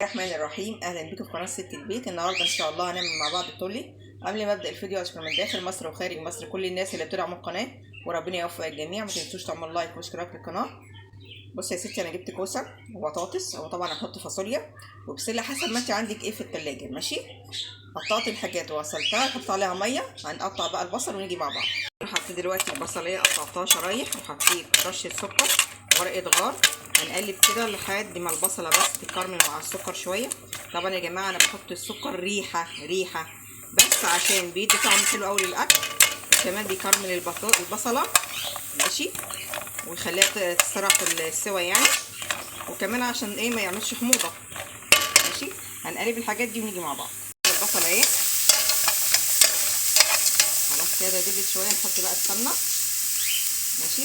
الرحمن الرحيم. اهلا بكم في قناه ست البيت. النهارده ان شاء الله هنعمل مع بعض التولي. قبل ما ابدا الفيديو اشكر من داخل مصر وخارج مصر كل الناس اللي بتدعم القناه، وربنا يوفق الجميع. ما تنسوش تعملوا لايك واشتراك في القناه. بص يا ستي، انا جبت كوسه وبطاطس، وطبعا هحط فاصوليا وبسله حسب ما انت عندك ايه في التلاجة. ماشي، قطعت الحاجات وغسلتها، هحط عليها ميه. هنقطع بقى البصل ونيجي مع بعض. حطيت دلوقتي البصليه قطعتها شرايح، وحطيت رشه سكر، ورقه غار. هنقلب كده لحد ما البصله بس تتكرمل مع السكر شويه. طبعا يا جماعه انا بحط السكر ريحه بس عشان بيدي طعم حلو قوي للاكل، كمان بيكرمل البصله. ماشي، ويخليها تستريح في السوا يعني، وكمان عشان ايه ما يعملش حموضه. ماشي، هنقلب الحاجات دي ونيجي مع بعض. البصله اهي خلاص كده دبلت شويه، نحط بقى السمنه. ماشي،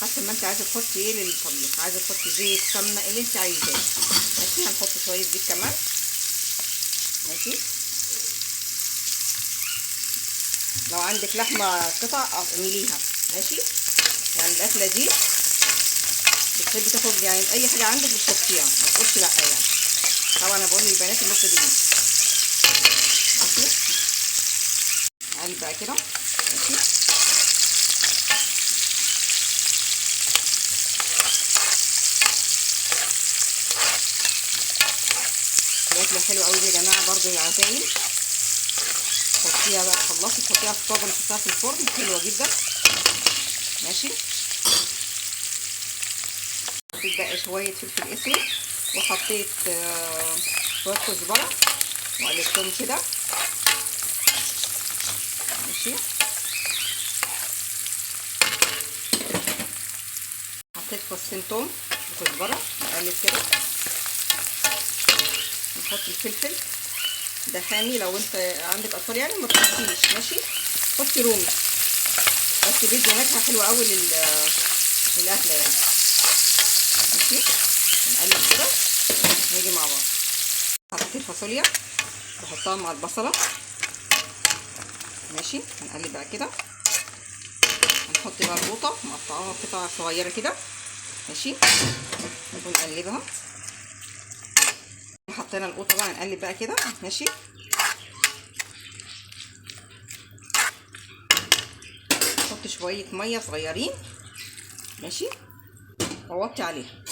حسب ما انت عايزه تحطي ايه للطبيخ، عايزه تحطي زيت سمنه اللي انت عايزاه. ماشي، هنحط شويه زيت كمان. ماشي، لو عندك لحمه قطع اعمليها. ماشي، يعني الاكله دي بتحبي تاخد يعني اي حاجه عندك بتحطيها، ما تقولش لا يعني. طبعا انا بقول للبنات اللي دي. ماشي، قلب بقى كده. ماشي، الاكله حلوه قوي يا جماعه، برضو العزايم تحطيها بقى، تخلصي تحطيها في طاجن، تحطيها في الفرن، حلوه جدا. ماشي، حطيت بقى شويه فلفل اسود، وحطيت شويه كزبره وقلبتهم كده. ماشي، حطيت فصين توم وكزبره، نقلب كده. نحط الفلفل ده حامي، لو انت عندك اطفال يعني ما تحطيش. ماشي، حطي رومي بس بيدي نكهه حلوه قوي للاكله يعني. ماشي، نقلب كده ونيجي مع بعض. حطيت الفاصوليا بحطها مع البصله. ماشي، هنقلب بقى كده. هنحط بقى القوطه مقطعاها قطع صغيره كده. ماشي، ونقلبها. حطينا القوطه بقى، هنقلب بقى كده. ماشي، نحط شويه ميه صغيرين. ماشي، ووطي عليها.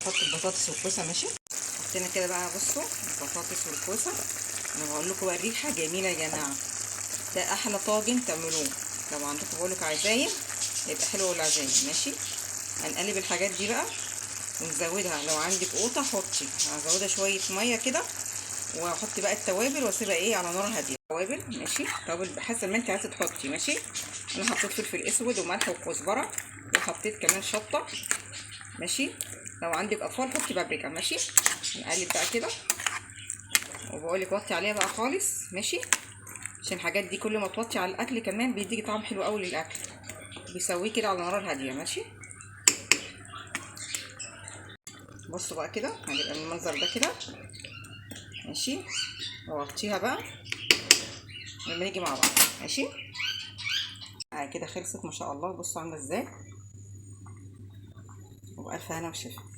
نحط البطاطس والكوسه. ماشي، حطينا كده بقى. بصوا البطاطس والكوسه، انا بقول لكم بقى الريحه جميله يا جماعه، ده احلى طاجن تعملوه. لو عندكم بقول لكم عزايم يبقى حلو العزايم. ماشي، هنقلب الحاجات دي بقى ونزودها. لو عندك قوطه حطي، هزودها شويه ميه كده، واحط بقى التوابل واسيبها ايه على نار هاديه. توابل. ماشي، توابل حسب ما انت عايزه تحطي. ماشي، انا حطيت فلفل اسود وملح وكزبره، وحطيت كمان شطه. ماشي، لو عندك اطفال حطي بابريكا. ماشي، نقلب بقى كده، وبقول لك وطي عليها بقى خالص. ماشي، عشان الحاجات دي كل ما توطي على الاكل كمان بيديكي طعم حلو قوي للاكل، بيسويه كده على نار هاديه. ماشي، بصوا بقى كده هنبقى المنظر ده كده. ماشي، واغطيها بقى لما نيجي مع بعض. ماشي، كده خلصت ما شاء الله. بصوا عامله ازاي، وبألف هنا وشفا.